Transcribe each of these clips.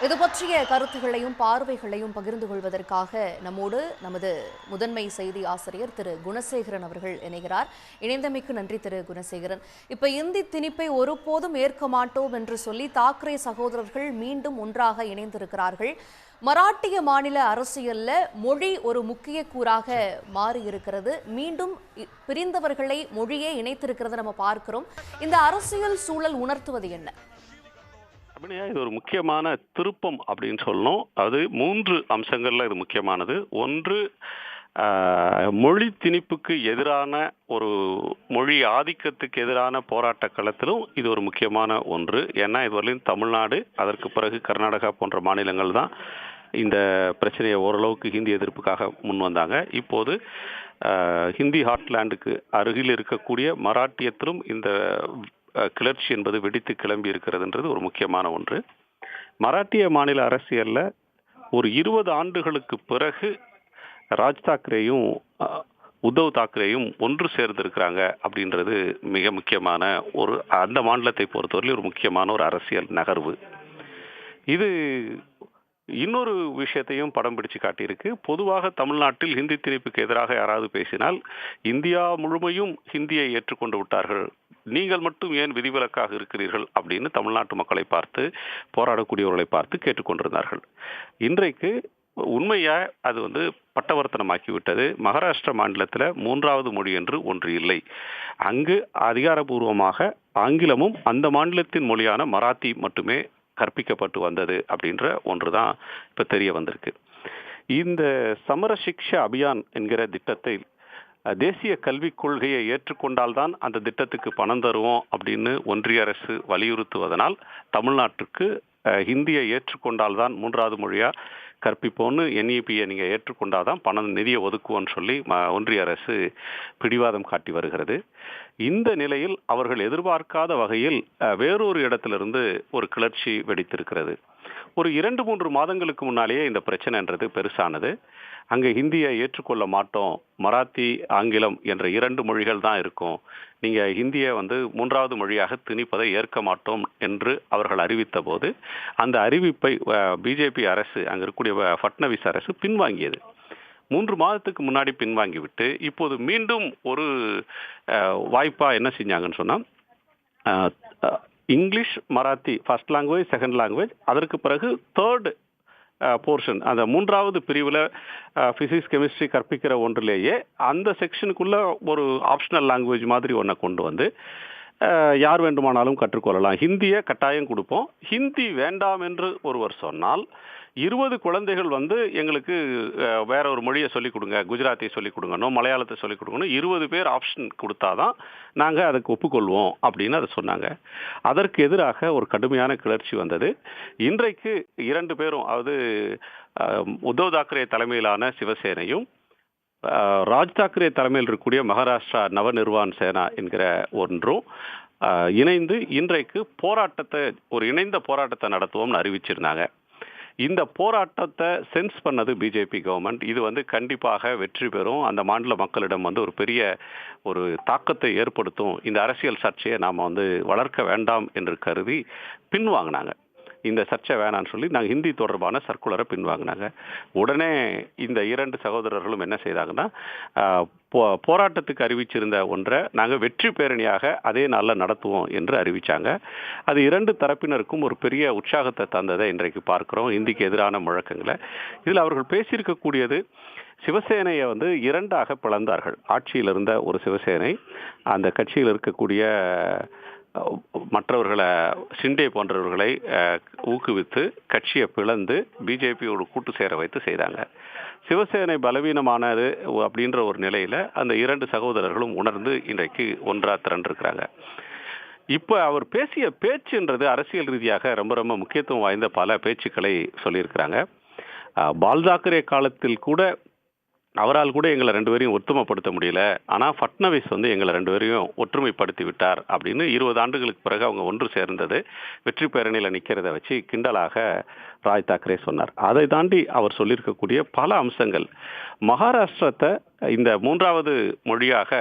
இது பற்றிய கருத்துகளையும் பார்வைகளையும் பகிர்ந்து கொள்வதற்காக நம்மோடு நமது முதன்மை செய்தி ஆசிரியர் திரு குணசேகரன் அவர்கள் இணைகிறார். இணைந்தமைக்கு நன்றி திரு குணசேகரன். இப்ப இந்தி திணிப்பை ஒருபோதும் ஏற்க மாட்டோம் என்று சொல்லி தாக்கரே சகோதரர்கள் மீண்டும் ஒன்றாக இணைந்திருக்கிறார்கள். மராட்டிய மாநில அரசியல்ல மொழி ஒரு முக்கிய கூறாக மாறி இருக்கிறது. மீண்டும் பிரிந்தவர்களை மொழியே இணைத்திருக்கிறது நம்ம பார்க்கிறோம். இந்த அரசியல் சூழல் உணர்த்துவது என்ன? இது ஒரு முக்கியமான திருப்பம் அப்படின்னு சொல்லணும். அது 3 அம்சங்கள்ல இது முக்கியமானது. ஒன்று, மொழி திணிப்புக்கு எதிரான ஒரு மொழி ஆதிக்கத்துக்கு எதிரான போராட்ட களத்திலும் இது ஒரு முக்கியமான ஒன்று. ஏன்னா இதுவரையிலும் தமிழ்நாடு, அதற்கு பிறகு கர்நாடகா போன்ற மாநிலங்கள் தான் இந்த பிரச்சனையை ஓரளவுக்கு ஹிந்தி எதிர்ப்புக்காக முன் வந்தாங்க. இப்போது ஹிந்தி ஹார்ட்லேண்டுக்கு அருகில் இருக்கக்கூடிய மராட்டியத்திலும் இந்த கிளர்ச்சி என்பது வெடித்து கிளம்பி இருக்கிறதுன்றது ஒரு முக்கியமான ஒன்று. மராட்டிய மாநில அரசியல்ல ஒரு 20 ஆண்டுகளுக்கு பிறகு ராஜ் தாக்கரேயும் உத்தவ் தாக்கரேயும் ஒன்று சேர்ந்திருக்கிறாங்க அப்படின்றது மிக முக்கியமான ஒரு, அந்த மாநிலத்தை பொறுத்தவரையில் ஒரு முக்கியமான ஒரு அரசியல் நகர்வு. இது இன்னொரு விஷயத்தையும் படம் பிடிச்சு காட்டியிருக்கு. பொதுவாக தமிழ்நாட்டில் ஹிந்தி திணிப்புக்கு எதிராக யாராவது பேசினால் இந்தியா முழுமையும் ஹிந்தியை ஏற்றுக்கொண்டு விட்டார்கள், நீங்கள் மட்டும் ஏன் விதிவிலக்காக இருக்கிறீர்கள் அப்படின்னு தமிழ்நாட்டு மக்களை பார்த்து, போராடக்கூடியவர்களை பார்த்து கேட்டுக்கொண்டிருந்தார்கள். இன்றைக்கு உண்மையா அது பட்டவர்த்தனமாக்கிவிட்டது. மகாராஷ்டிரா மாநிலத்தில் 3வது மொழி என்று ஒன்று இல்லை. அங்கு அதிகாரபூர்வமாக ஆங்கிலமும் அந்த மாநிலத்தின் மொழியான மராத்தி மட்டுமே கற்பிக்கப்பட்டு வந்தது அப்படின்ற ஒன்று தான் இப்போ தெரிய வந்திருக்கு. இந்த சமர சிக்ஷா அபியான் என்கிற திட்டத்தை, தேசிய கல்விக் கொள்கையை ஏற்றுக்கொண்டால்தான் அந்த திட்டத்துக்கு பணம் தருவோம் அப்படின்னு ஒன்றிய அரசு வலியுறுத்துவதனால் தமிழ்நாட்டுக்கு ஹிந்தியை ஏற்றுக்கொண்டால்தான் 3வது மொழியா கற்பிப்போன்னு NEPயை நீங்கள் ஏற்றுக்கொண்டாதான் பணம் நிதியை ஒதுக்குவோன்னு சொல்லி ஒன்றிய அரசு பிடிவாதம் காட்டி வருகிறது. இந்த நிலையில் அவர்கள் எதிர்பார்க்காத வகையில் வேறொரு இடத்திலிருந்து ஒரு கிளர்ச்சி வெடித்திருக்கிறது. ஒரு 2-3 மாதங்களுக்கு முன்னாலேயே இந்த பிரச்சனைன்றது பெருசானது. அங்கே ஹிந்தியை ஏற்றுக்கொள்ள மாட்டோம், மராத்தி ஆங்கிலம் என்ற 2 மொழிகள் தான் இருக்கும், நீங்கள் ஹிந்தியை 3வது மொழியாக திணிப்பதை ஏற்க மாட்டோம் என்று அவர்கள் அறிவித்த போது அந்த அறிவிப்பை பிஜேபி அரசு, அங்கே இருக்கக்கூடிய ஃபட்னவிஸ் அரசு பின்வாங்கியது. 3 மாதத்துக்கு முன்னாடி பின்வாங்கிவிட்டு இப்போது மீண்டும் ஒரு வாய்ப்பாக என்ன செஞ்சாங்கன்னு சொன்னால், English Marathi first language, second language, அதற்கு பிறகு தேர்டு போர்ஷன், அந்த 3வது பிரிவில் ஃபிசிக்ஸ் கெமிஸ்ட்ரி கற்பிக்கிற ஒன்றிலேயே அந்த செக்ஷனுக்குள்ள ஒரு ஆப்ஷனல் லாங்குவேஜ் மாதிரி ஒன்றை கொண்டு வந்து யார் வேண்டுமானாலும் கற்றுக்கொள்ளலாம், ஹிந்தியை கட்டாயம் கொடுப்போம், ஹிந்தி வேண்டாம் என்று ஒருவர் சொன்னால் 20 குழந்தைகள் எங்களுக்கு வேற ஒரு மொழியை சொல்லிக் கொடுங்க, குஜராத்தியை சொல்லிக் கொடுங்கணும், மலையாளத்தை சொல்லிக் கொடுக்கணும், 20 பேர் ஆப்ஷன் கொடுத்தாதான் நாங்கள் அதுக்கு ஒப்புக்கொள்வோம் அப்படின்னு அதை சொன்னாங்க. அதற்கு எதிராக ஒரு கடுமையான கிளர்ச்சி வந்தது. இன்றைக்கு 2 பேரும், அதாவது உத்தவ் தாக்கரே தலைமையிலான சிவசேனையும் ராஜ் தாக்கரே தலைமையில் இருக்கக்கூடிய மகாராஷ்டிரா நவநிர்வான் சேனா என்கிற ஒன்றும் இணைந்து இன்றைக்கு ஒரு இணைந்த போராட்டத்தை நடத்துவோம்னு அறிவிச்சிருந்தாங்க. இந்த போராட்டத்தை சென்ஸ் பண்ணது பிஜேபி கவர்மெண்ட். இது கண்டிப்பாக வெற்றி பெறும், அந்த மாநில மக்களிடம் ஒரு பெரிய ஒரு தாக்கத்தை ஏற்படுத்தும், இந்த அரசியல் சர்ச்சையை நாம் வளர்க்க வேண்டாம் என்று கருதி பின்வாங்கினாங்க. இந்த சர்ச்சை வேணான்னு சொல்லி நாங்கள் ஹிந்தி தொடர்பான சர்க்குலரை பின்வாங்கினாங்க. உடனே இந்த 2 சகோதரர்களும் என்ன செய்தாங்கன்னா, போராட்டத்துக்கு அறிவிச்சிருந்த ஒன்றை நாங்கள் வெற்றி பேரணியாக அதே நாளில் நடத்துவோம் என்று அறிவித்தாங்க. அது 2 தரப்பினருக்கும் ஒரு பெரிய உற்சாகத்தை தந்ததை இன்றைக்கு பார்க்குறோம், இந்திக்கு எதிரான முழக்கங்களை. இதில் அவர்கள் பேசியிருக்கக்கூடியது, சிவசேனையை 2ஆக பிளந்தார்கள். ஆட்சியில் இருந்த ஒரு சிவசேனை, அந்த கட்சியில் இருக்கக்கூடிய மற்றவர்களை, ஷிண்டே போன்றவர்களை ஊக்குவித்து கட்சியை பிளந்து பிஜேபியோடு கூட்டு சேர வைத்து செய்தாங்க. சிவசேனை பலவீனமானது அப்படின்ற ஒரு நிலையில அந்த 2 சகோதரர்களும் உணர்ந்து இன்றைக்கு ஒன்றா திரண்டிருக்கிறாங்க. இப்போ அவர் பேசிய பேச்சுன்றது அரசியல் ரீதியாக ரொம்ப ரொம்ப முக்கியத்துவம் வாய்ந்த பல பேச்சுக்களை சொல்லியிருக்கிறாங்க. பால் தாக்கரே காலத்தில் கூட அவரால் கூட எங்களை 2 பேரையும் ஒத்துமைப்படுத்த முடியல, ஆனால் ஃபட்னவிஸ் எங்களை 2 பேரையும் ஒற்றுமைப்படுத்தி விட்டார் அப்படின்னு 20 ஆண்டுகளுக்கு பிறகு அவங்க ஒன்று சேர்ந்தது வெற்றி பேரணியில் நிற்கிறத வச்சு கிண்டலாக ராஜ் தாக்கரே சொன்னார். அதை தாண்டி அவர் சொல்லியிருக்கக்கூடிய பல அம்சங்கள், மகாராஷ்டிரத்தை இந்த 3வது மொழியாக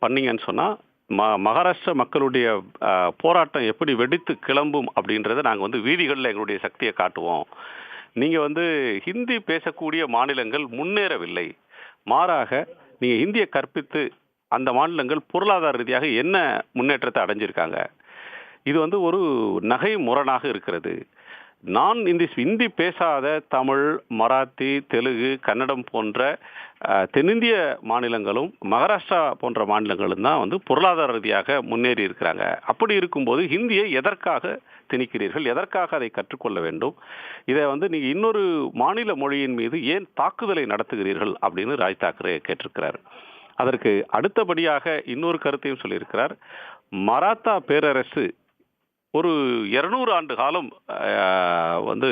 பண்ணீங்கன்னு சொன்னால் மகாராஷ்டிரா மக்களுடைய போராட்டம் எப்படி வெடித்து கிளம்பும் அப்படின்றத நாங்கள் வந்து வீதிகளில் எங்களுடைய சக்தியை காட்டுவோம். நீங்கள் வந்து ஹிந்தி பேசக்கூடிய மாநிலங்கள் முன்னேறவில்லை. மாறாக நீங்கள் ஹிந்தியை கற்பித்து அந்த மாநிலங்கள் பொருளாதார ரீதியாக என்ன முன்னேற்றத்தை அடைஞ்சிருக்காங்க. இது வந்து ஒரு நகை முரணாக இருக்கிறது. நான் இந்தி பேசாத தமிழ், மராத்தி, தெலுங்கு, கன்னடம் போன்ற தென்னிந்திய மாநிலங்களும் மகாராஷ்டிரா போன்ற மாநிலங்களும் தான் வந்து பொருளாதார ரீதியாக முன்னேறி இருக்கிறாங்க. அப்படி இருக்கும்போது ஹிந்தியை எதற்காக திணிக்கிறீர்கள்? எதற்காக அதை கற்றுக்கொள்ள வேண்டும்? இதை வந்து நீங்கள் இன்னொரு மாநில மொழியின் மீது ஏன் தாக்குதலை நடத்துகிறீர்கள் அப்படின்னு ராஜ் தாக்கரே கேட்டிருக்கிறார். அதற்கு அடுத்தபடியாக இன்னொரு கருத்தையும் சொல்லியிருக்கிறார். மராத்தா பேரரசு ஒரு 200 ஆண்டு காலம் வந்து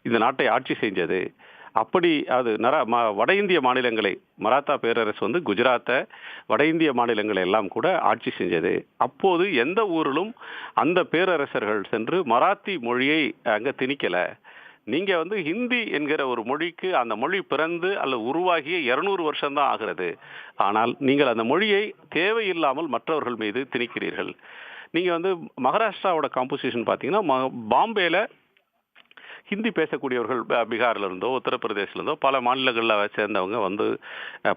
இந்த நாட்டை ஆட்சி செஞ்சது. அப்படி அது வட இந்திய மாநிலங்களை, மராத்தா பேரரசு வந்து குஜராத்தை, வட இந்திய மாநிலங்களை எல்லாம் கூட ஆட்சி செஞ்சது. அப்போது எந்த ஊரிலும் அந்த பேரரசர்கள் சென்று மராத்தி மொழியை அங்கே திணிக்கலை. நீங்கள் வந்து ஹிந்தி என்கிற ஒரு மொழிக்கு அந்த மொழி பிறந்து அல்லது உருவாகிய 200 வருஷம்தான் ஆகிறது. ஆனால் நீங்கள் அந்த மொழியை தேவையில்லாமல் மற்றவர்கள் மீது திணிக்கிறீர்கள். நீங்கள் வந்து மகாராஷ்டிராவோட காம்போசிஷன் பார்த்தீங்கன்னா, பாம்பேல ஹிந்தி பேசக்கூடியவர்கள் பீகார்ல இருந்தோ உத்தரப்பிரதேசில இருந்தோ பல மாநிலங்களில் சேர்ந்தவங்க வந்து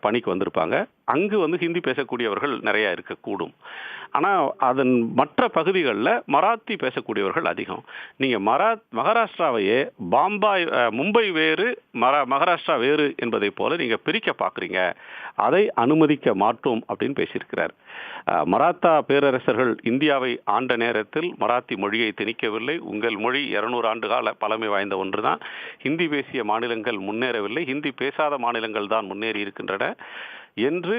பணிக்கு வந்திருப்பாங்க. அங்கு வந்து ஹிந்தி பேசக்கூடியவர்கள் நிறையா இருக்கக்கூடும். ஆனால் அதன் மற்ற பகுதிகளில் மராத்தி பேசக்கூடியவர்கள் அதிகம். நீங்கள் மகாராஷ்டிராவையே மும்பை வேறு மகாராஷ்டிரா வேறு என்பதை போல நீங்கள் பிரிக்க பார்க்குறீங்க. அதை அனுமதிக்க மாட்டோம் அப்படின்னு பேசியிருக்கிறார். மராத்தா பேரரசர்கள் இந்தியாவை ஆண்ட நேரத்தில் மராத்தி மொழியை திணிக்கவில்லை. உங்கள் மொழி 200 ஆண்டு கால பழமை வாய்ந்த ஒன்று தான். ஹிந்தி பேசிய மாநிலங்கள் முன்னேறவில்லை, ஹிந்தி பேசாத மாநிலங்கள் தான் முன்னேறி இருக்கின்றன என்று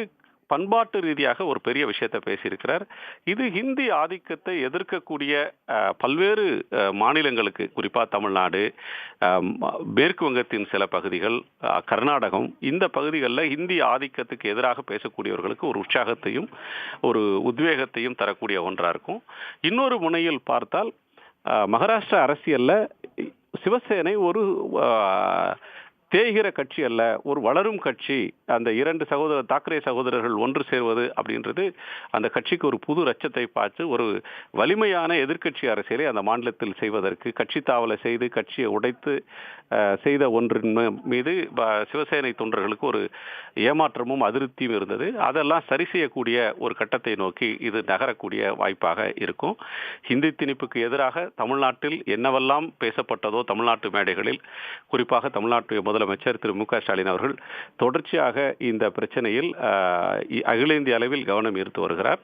பண்பாட்டு ரீதியாக ஒரு பெரிய விஷயத்தை பேசியிருக்கிறார். இது ஹிந்தி ஆதிக்கத்தை எதிர்க்கக்கூடிய பல்வேறு மாநிலங்களுக்கு, குறிப்பாக தமிழ்நாடு, மேற்கு வங்கத்தின் சில பகுதிகள், கர்நாடகம், இந்த பகுதிகளில் ஹிந்தி ஆதிக்கத்துக்கு எதிராக பேசக்கூடியவர்களுக்கு ஒரு உற்சாகத்தையும் ஒரு உத்வேகத்தையும் தரக்கூடிய ஒன்றாக இருக்கும். இன்னொரு முனையில் பார்த்தால் மகாராஷ்டிரா அரசியலில் சிவசேனை ஒரு தேய்கிற கட்சி அல்ல, ஒரு வளரும் கட்சி. அந்த 2 தாக்கரே சகோதரர்கள் ஒன்று சேர்வது அப்படின்றது அந்த கட்சிக்கு ஒரு புது ரச்சத்தை பார்த்து ஒரு வலிமையான எதிர்க்கட்சி அரசியலை அந்த மாநிலத்தில் செய்வதற்கு கட்சி தாவலை செய்து கட்சியை உடைத்து செய்த ஒன்றின் மீது சிவசேனை தொண்டர்களுக்கு ஒரு ஏமாற்றமும் அதிருப்தியும் இருந்தது. அதெல்லாம் சரி செய்யக்கூடிய ஒரு கட்டத்தை நோக்கி இது நகரக்கூடிய வாய்ப்பாக இருக்கும். ஹிந்தி திணிப்புக்கு எதிராக தமிழ்நாட்டில் என்னவெல்லாம் பேசப்பட்டதோ தமிழ்நாட்டு மேடைகளில், குறிப்பாக தமிழ்நாட்டு முதலமைச்சர் திரு மு க ஸ்டாலின் அவர்கள் தொடர்ச்சியாக இந்த பிரச்சனையில் அகில இந்திய அளவில் கவனம் ஈர்த்து வருகிறார்.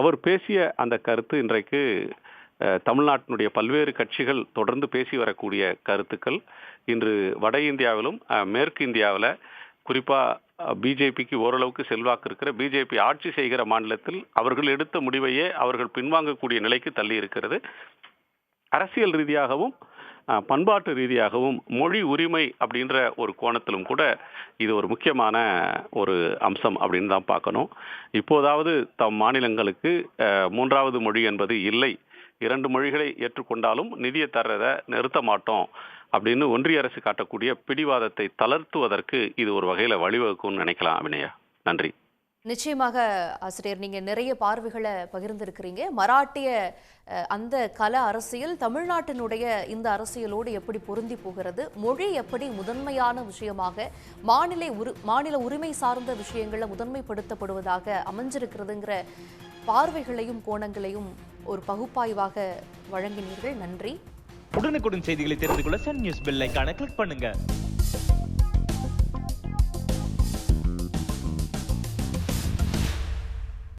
அவர் பேசிய அந்த கருத்து இன்றைக்கு தமிழ்நாட்டினுடைய பல்வேறு கட்சிகள் தொடர்ந்து பேசி வரக்கூடிய கருத்துக்கள் இன்று வட இந்தியாவிலும் மேற்கு இந்தியாவில், குறிப்பாக பிஜேபிக்கு ஓரளவுக்கு செல்வாக்கு இருக்கிற பிஜேபி ஆட்சி செய்கிற மாநிலத்தில் அவர்கள் எடுத்த முடிவையே அவர்கள் பின்வாங்கக்கூடிய நிலைக்கு தள்ளி இருக்கிறது. அரசியல் ரீதியாகவும் பண்பாட்டு ரீதியாகவும் மொழி உரிமை அப்படின்ற ஒரு கோணத்திலும் கூட இது ஒரு முக்கியமான ஒரு அம்சம் அப்படின்னு தான் பார்க்கணும். இப்போதாவது தம் மாநிலங்களுக்கு 3வது மொழி என்பது இல்லை, 2 மொழிகளை ஏற்றுக்கொண்டாலும் நிதியை தர்றதை நிறுத்த மாட்டோம் அப்படின்னு ஒன்றிய அரசு காட்டக்கூடிய பிடிவாதத்தை தளர்த்துவதற்கு இது ஒரு வகையில் வழிவகுக்கும்னு நினைக்கலாம். அபிநயா, நன்றி. நிச்சயமாக ஆசிரியர், நீங்க நிறைய பார்வைகளை பகிர்ந்திருக்கிறீங்க. மராட்டிய அந்த கல அரசியல் தமிழ்நாட்டினுடைய இந்த அரசியலோடு எப்படி பொருந்தி போகிறது, மொழி எப்படி முதன்மையான விஷயமாக மாநில உரிமை சார்ந்த விஷயங்களை முதன்மைப்படுத்தப்படுவதாக அமைஞ்சிருக்கிறதுங்கிற பார்வைகளையும் கோணங்களையும் ஒரு பகுப்பாய்வாக வழங்கினீர்கள். நன்றி. உடனுக்குடன் செய்திகளை தெரிந்து கொள்ள சன் நியூஸ் பெல் ஐகானை கிளிக் பண்ணுங்க.